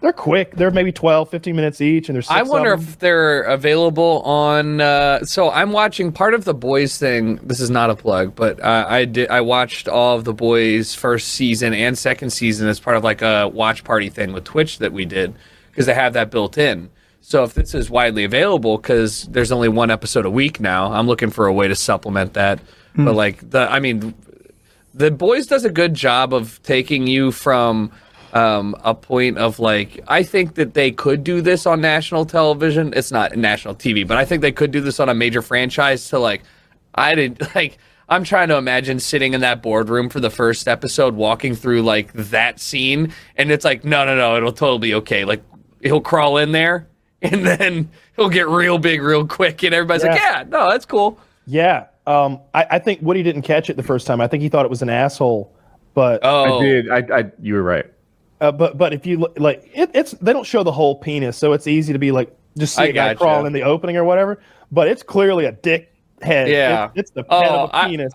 They're quick. They're maybe 12, 15 minutes each, and there's 6 I wonder if they're available on. So I'm watching part of The Boys thing. This is not a plug, but I watched all of The Boys first season and second season as part of like a watch party thing with Twitch that we did, because they have that built in. So if this is widely available, because there's only one episode a week now, I'm looking for a way to supplement that. But like The Boys does a good job of taking you from a point of like, I think that they could do this on national television. It's not national TV, but I think they could do this on a major franchise. To like, I'm trying to imagine sitting in that boardroom for the first episode, walking through like that scene, and it's like, no, it'll totally be okay. Like, he'll crawl in there, and then he'll get real big real quick, and everybody's like, yeah, no, that's cool. Yeah. I think Woody didn't catch it the first time. I think he thought it was an asshole, but I did. You were right. But if you look, like it's they don't show the whole penis, so it's easy to be like just see a guy crawl in the opening or whatever. But it's clearly a dick head. Yeah, it's the head of a penis,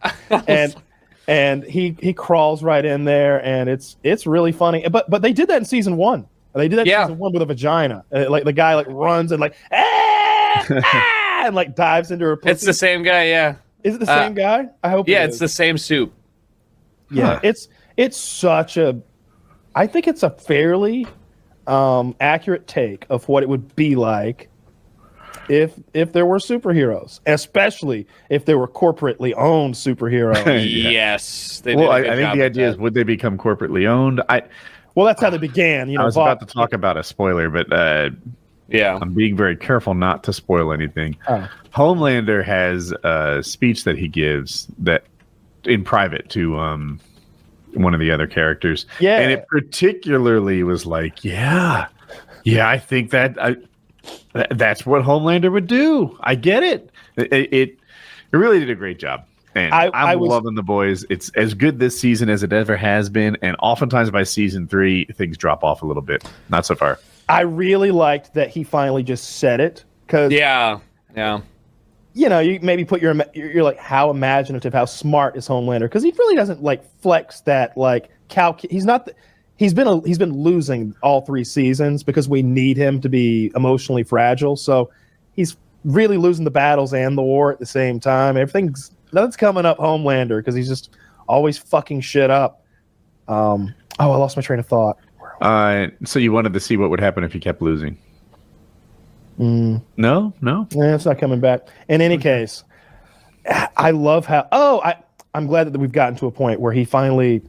and he crawls right in there, and it's really funny. But they did that in season 1. They did that in season 1 with a vagina. Like the guy like runs and like and like dives into her pussy. It's the same guy. Yeah. Is it the same guy? I hope. Yeah, it's the same Soup. Yeah, it's such a. I think it's a fairly accurate take of what it would be like if there were superheroes, especially if they were corporately owned superheroes. Yes. I think the idea is, would they become corporately owned? Well, that's how they began. I was about to talk about a spoiler, but I'm being very careful not to spoil anything. Homelander has a speech that he gives that in private to one of the other characters, and it particularly was like, I think that that's what Homelander would do. I get it. It really did a great job, and I'm loving The Boys. It's as good this season as it ever has been, and oftentimes by season 3 things drop off a little bit. Not so far. I really liked that he finally just said it, because you maybe put you're like, how imaginative, how smart is Homelander, because he really doesn't like flex that like he's been losing all 3 seasons because we need him to be emotionally fragile, so he's really losing the battles and the war at the same time. Nothing's coming up Homelander because he's just always fucking shit up. I lost my train of thought. So you wanted to see what would happen if he kept losing? No. Yeah, it's not coming back. In any case, I love how. I'm glad that we've gotten to a point where he finally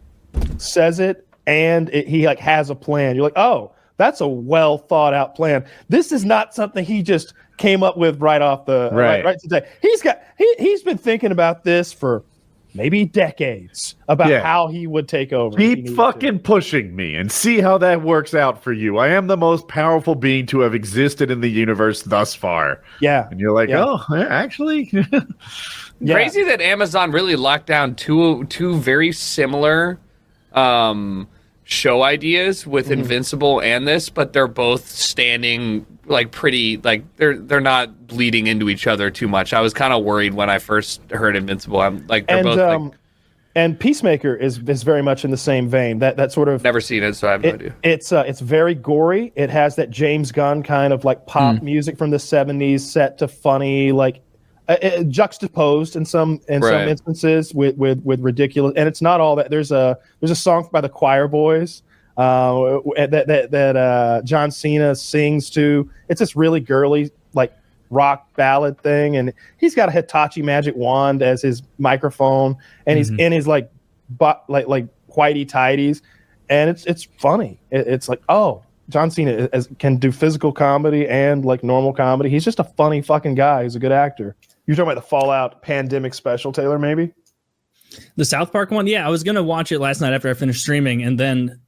says it, and he like has a plan. You're like, oh, that's a well thought out plan. This is not something he just came up with right off the right today. He's been thinking about this for maybe decades about how he would take over. Keep fucking pushing me and see how that works out for you. I am the most powerful being to have existed in the universe thus far. Yeah. And you're like, oh, actually. Crazy that Amazon really locked down two very similar show ideas with Invincible and this, but they're both standing like pretty, like they're not bleeding into each other too much. I was kind of worried when I first heard Invincible. I'm like, they're both like, and Peacemaker is very much in the same vein. That sort of never seen it, so I have no idea. It's very gory. It has that James Gunn kind of like pop music from the 70s set to funny, like juxtaposed in some instances with ridiculous. And it's not all that. There's a song by the Choir Boys that John Cena sings to. It's this really girly like rock ballad thing, and he's got a Hitachi magic wand as his microphone, and he's in his like whitey tighties, and it's funny. It's like, oh, John Cena can do physical comedy and like normal comedy. He's just a funny fucking guy. He's a good actor. You're talking about the Fallout pandemic special, Taylor, maybe? The South Park one? Yeah, I was going to watch it last night after I finished streaming, and then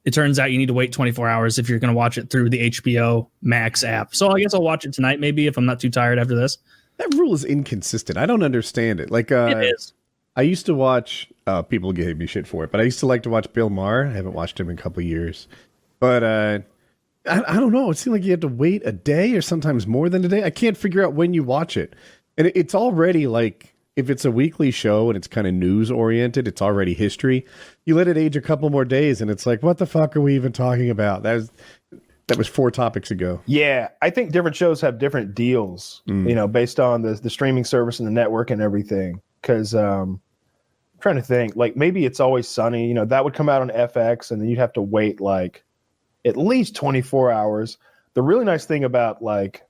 it turns out you need to wait 24 hours if you're going to watch it through the HBO Max app. So I guess I'll watch it tonight, maybe, if I'm not too tired after this. That rule is inconsistent. I don't understand it. Like, it is. I used to watch, people gave me shit for it, but I used to like to watch Bill Maher. I haven't watched him in a couple of years. But I don't know. It seemed like you had to wait a day or sometimes more than a day. I can't figure out when you watch it. And it's already like, if it's a weekly show and it's kind of news oriented, it's already history. You let it age a couple more days and it's like, what the fuck are we even talking about? That was 4 topics ago. Yeah, I think different shows have different deals, based on the streaming service and the network and everything. Because I'm trying to think, like maybe It's Always Sunny, that would come out on FX and then you'd have to wait like at least 24 hours. The really nice thing about like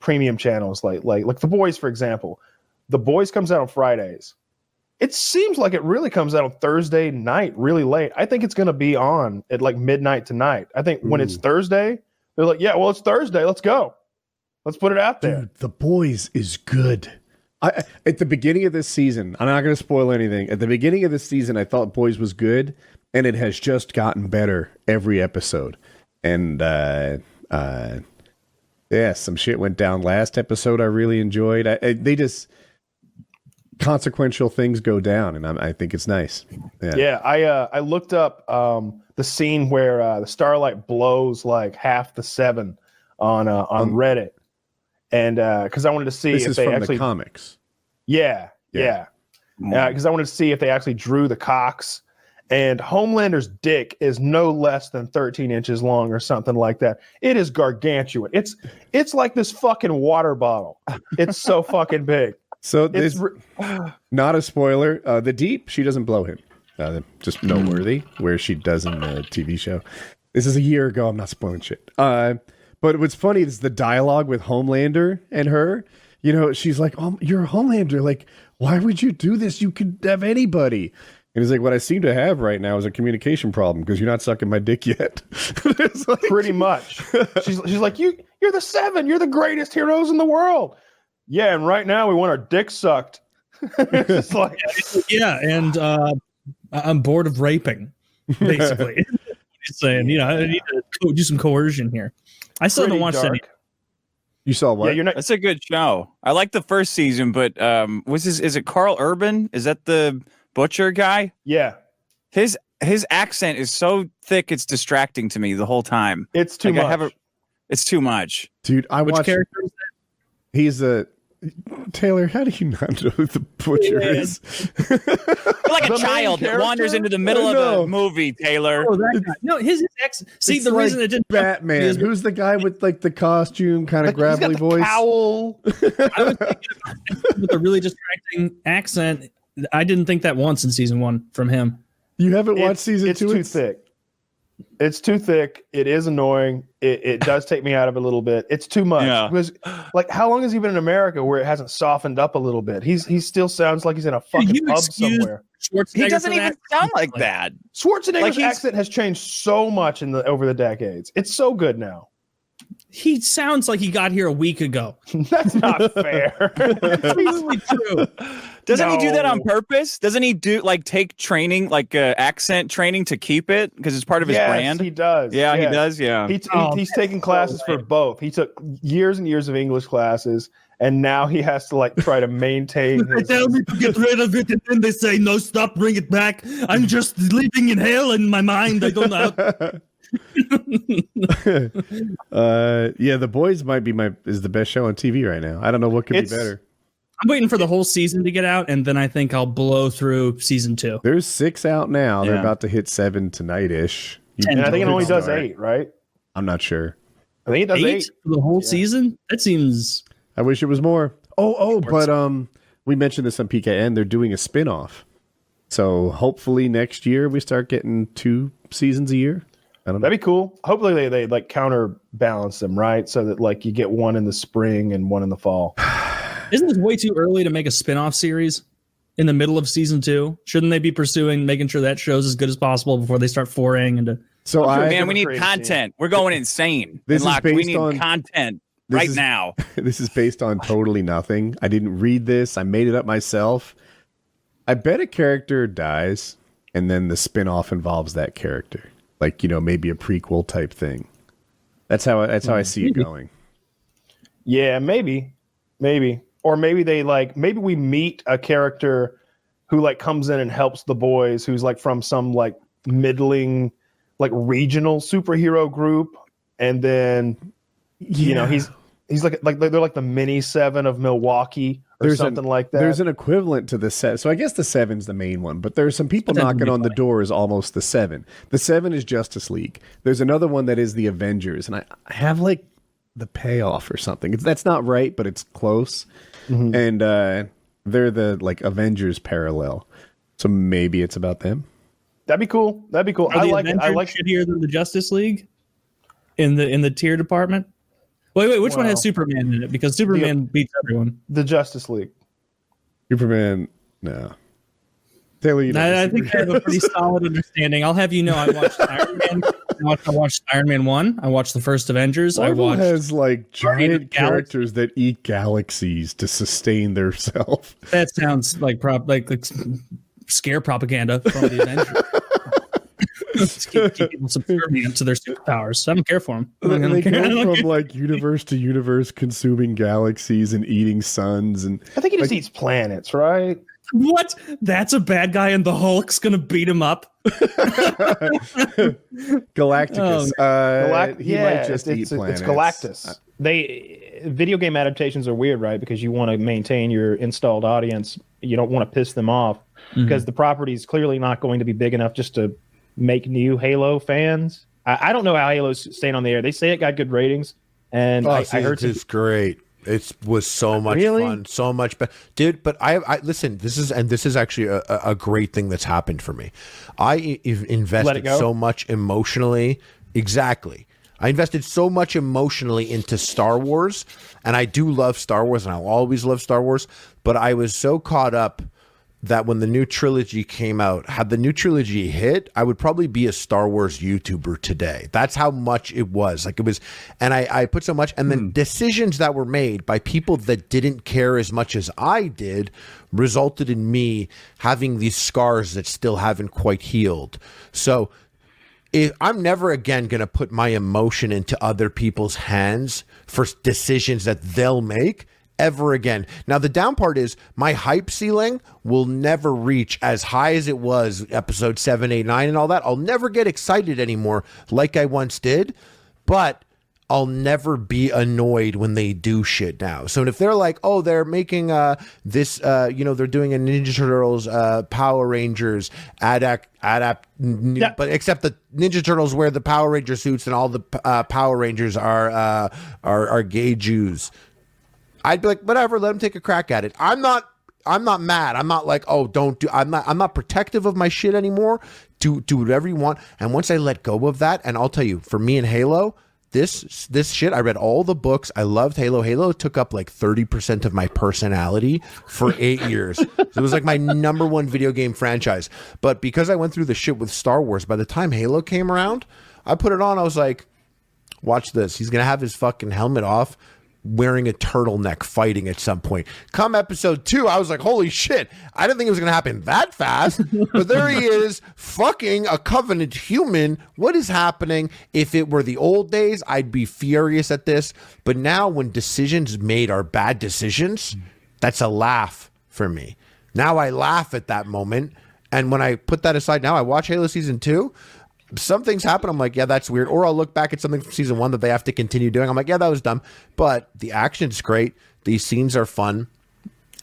premium channels, like The Boys, for example, The Boys comes out on Fridays. It seems like it really comes out on Thursday night, really late. I think it's going to be on at like midnight tonight. I think when it's Thursday, they're like, yeah, well, it's Thursday. Let's go. Let's put it out there. Dude, The Boys is good. At the beginning of this season, I'm not going to spoil anything. At the beginning of this season, I thought Boys was good, and it has just gotten better every episode. And some shit went down last episode I really enjoyed. They just consequential things go down, and I think it's nice. Yeah, I looked up the scene where the Starlight blows like half the 7 on Reddit, and because I wanted to see if they actually the comics. Yeah. Because I wanted to see if they actually drew the cocks. And Homelander's dick is no less than 13 inches long or something like that. It is gargantuan. It's like this fucking water bottle. It's so fucking big. So it's not a spoiler. The Deep, she doesn't blow him. Just noteworthy, where she does in the TV show. This is a year ago. I'm not spoiling shit. But what's funny is the dialogue with Homelander and her. She's like, "Oh, you're a Homelander. Like, why would you do this? You could have anybody." And he's like, what I seem to have right now is a communication problem because you're not sucking my dick yet. Like, pretty much. She's like, you're the 7. You're the greatest heroes in the world. Yeah, and right now we want our dick sucked. It's like, yeah, and I'm bored of raping, basically. He's saying, I need to do some coercion here. I still haven't watched any. You saw what? Yeah, that's a good show. I like the first season, but is it Carl Urban? Is that the Butcher guy? Yeah. His accent is so thick it's distracting to me the whole time. It's too much. It's too much. Dude, Which character is that? He's a Taylor, how do you not know who the Butcher is? You're like a child that wanders into the middle of a movie, Taylor. Oh, that guy. No, his accent. See, it's the reason it didn't. Batman. Who's the guy with like the costume, kind of gravelly voice? Cowl. I was thinking with a really distracting accent. I didn't think that once in season 1 from him. You haven't watched season 2? It's too thick. It's too thick. It is annoying. It does take me out of it a little bit. It's too much. Yeah. Because, like, how long has he been in America where it hasn't softened up a little bit? He still sounds like he's in a fucking pub somewhere. He doesn't even sound like that. Schwarzenegger's accent has changed so much over the decades. It's so good now. He sounds like he got here a week ago. That's not fair. It's really true. Doesn't he do that on purpose? Doesn't he do like take training, like accent training to keep it because it's part of his brand? He does. Yeah, he does. Yeah, he's taking classes for both. He took years and years of English classes, and now he has to like try to maintain. They tell me to get rid of it, and then they say no, stop, bring it back. I'm just living in hell in my mind. I don't know. Yeah, The Boys might be is the best show on TV right now. I don't know what could be better. I'm waiting for the whole season to get out, and then I think I'll blow through season 2. There's 6 out now. They're about to hit 7 tonight-ish. And I think it only does 8, right? I'm not sure. I think it does 8 for the whole season. That seems. I wish it was more. But we mentioned this on PKN. They're doing a spin-off. So hopefully next year we start getting 2 seasons a year. I don't know. That'd be cool. Hopefully they like counterbalance them, right? So that like you get one in the spring and one in the fall. Isn't this way too early to make a spin-off series in the middle of season 2? Shouldn't they be pursuing making sure that show's as good as possible before they start foraying into? So we need content. We're going insane. We need content now. This is based on totally nothing. I didn't read this. I made it up myself. I bet a character dies, and then the spin-off involves that character. Like, maybe a prequel type thing. That's how I see it going. Yeah, maybe. Or maybe maybe we meet a character who like comes in and helps the boys, who's like from some like middling, like regional superhero group, and then he's like they're like the mini 7 of Milwaukee or something like that. There's an equivalent to the 7. So I guess the 7's the main one, but there's some people knocking on the door is almost the 7. The 7 is Justice League. There's another one that is the Avengers, and I have like the payoff or something. That's not right, but it's close. Mm-hmm. And they're the like Avengers parallel. So maybe it's about them. That'd be cool. I like shittier than the Justice League in the tier department. Wait, which one has Superman in it? Because Superman beats everyone. The Justice League. Superman, no. Taylor, I think I have a pretty solid understanding. I'll have you know, I watched Iron Man. I watched Iron Man 1. I watched the first Avengers. Marvel has like giant characters that eat galaxies to sustain themselves. That sounds like scare propaganda from the Avengers. Keep people subservient to their superpowers. I don't care for them. They go from like universe to universe, consuming galaxies and eating suns. And I think he just eats planets, right? What? That's a bad guy, and the Hulk's gonna beat him up. Galactus. He might just eat planets. It's Galactus. Video game adaptations are weird, right? Because you want to maintain your installed audience. You don't want to piss them off because the property is clearly not going to be big enough just to make new Halo fans. I don't know how Halo's staying on the air. They say it got good ratings, and I heard it's great. It was so much fun, so much better, dude. But I listen. This is actually a great thing that's happened for me. I invested so much emotionally. Exactly. I invested so much emotionally into Star Wars, and I do love Star Wars, and I'll always love Star Wars. But I was so caught up that when the new trilogy came out, had the new trilogy hit, I would probably be a Star Wars YouTuber today. That's how much it was. Like it was, and I put so much, and then decisions that were made by people that didn't care as much as I did resulted in me having these scars that still haven't quite healed. So I'm never again going to put my emotion into other people's hands for decisions that they'll make ever again. Now, the down part is my hype ceiling will never reach as high as it was episode 7, 8, 9 and all that. I'll never get excited anymore like I once did, but I'll never be annoyed when they do shit now. So if they're like, oh, they're making they're doing a Ninja Turtles, Power Rangers, but except the Ninja Turtles wear the Power Ranger suits and all the Power Rangers are gay Jews. I'd be like, whatever, let them take a crack at it. I'm not mad. I'm not like, oh, don't do. I'm not protective of my shit anymore. Do whatever you want. And once I let go of that, and I'll tell you, for me and Halo, this shit, I read all the books. I loved Halo. Halo took up like 30% of my personality for 8 years. So it was like my #1 video game franchise. But because I went through the shit with Star Wars, by the time Halo came around, I put it on. I was like, watch this. He's gonna have his fucking helmet off. wearing a turtleneck fighting at some point. Come episode 2, I was like, holy shit, I didn't think it was going to happen that fast. But there he is, fucking a Covenant human. What is happening? If it were the old days, I'd be furious at this. But now when decisions made are bad decisions, that's a laugh for me. Now I laugh at that moment. And when I put that aside, now I watch Halo Season 2. Some things happen, I'm like, yeah, that's weird. Or I'll look back at something from Season 1 that they have to continue doing. I'm like, yeah, that was dumb. But the action's great. These scenes are fun.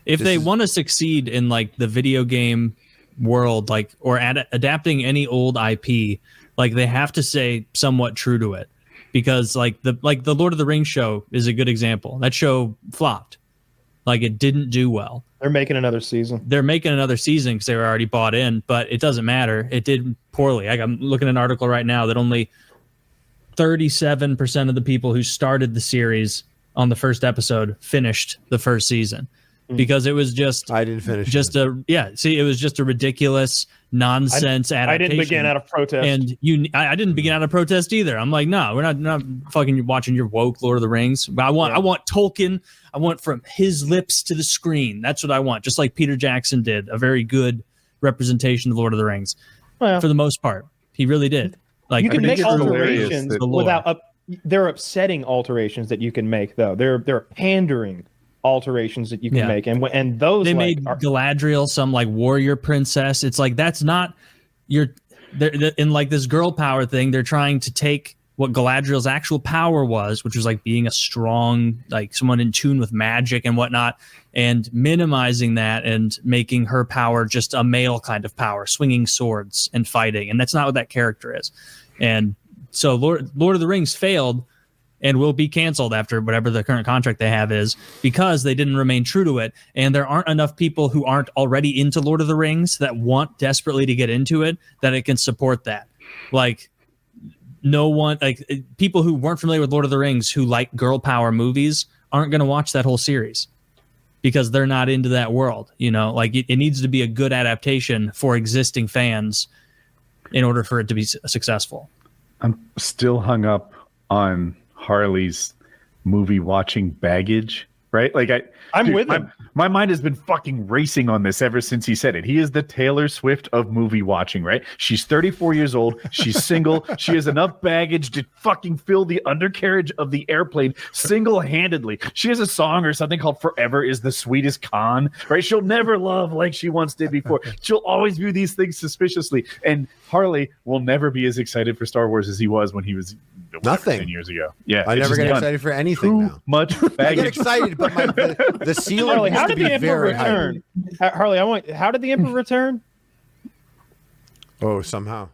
If they want to succeed in like the video game world, like, or adapting any old IP, like they have to stay somewhat true to it. Because like the Lord of the Rings show is a good example. That show flopped. Like it didn't do well. They're making another season. They're making another season because they were already bought in, but it doesn't matter. It did poorly. Like I'm looking at an article right now that only 37% of the people who started the series on the first episode finished the first season because it was just I didn't finish just it. It was just a ridiculous nonsense adaptation. I didn't begin out of protest, and I didn't begin out of protest either. I'm like, no, we're not fucking watching your woke Lord of the Rings. But I want Tolkien. I want from his lips to the screen. That's what I want. Just like Peter Jackson did, a very good representation of Lord of the Rings. Well, for the most part, he really did. Like you can make alterations without there are upsetting alterations that you can make though. There are pandering alterations that you can make, and those they made Galadriel some like warrior princess. It's like that's not in like this girl power thing. They're trying to take what Galadriel's actual power was, which was like being a strong, like someone in tune with magic and whatnot, and minimizing that and making her power just a male kind of power, swinging swords and fighting. And that's not what that character is. And so Lord of the Rings failed and will be canceled after whatever the current contract they have is because they didn't remain true to it. And there aren't enough people who aren't already into Lord of the Rings that want desperately to get into it that it can support that. Like, no one, like people who weren't familiar with Lord of the Rings who like girl power movies aren't going to watch that whole series because they're not into that world. You know, like it needs to be a good adaptation for existing fans in order for it to be successful. I'm still hung up on Harley's movie watching baggage, right? Like I'm with him. My mind has been fucking racing on this ever since he said it. He is the Taylor Swift of movie watching, right? She's 34 years old. She's single. She has enough baggage to fucking fill the undercarriage of the airplane single-handedly. She has a song or something called Forever is the Sweetest Con, right? She'll never love like she once did before. She'll always view these things suspiciously. And Harley will never be as excited for Star Wars as he was when he was 10 years ago. Yeah, I never get excited for anything now. Much baggage. I get excited, but the ceiling Harley, used to be very high. Harley, how did the Emperor return? Oh, somehow.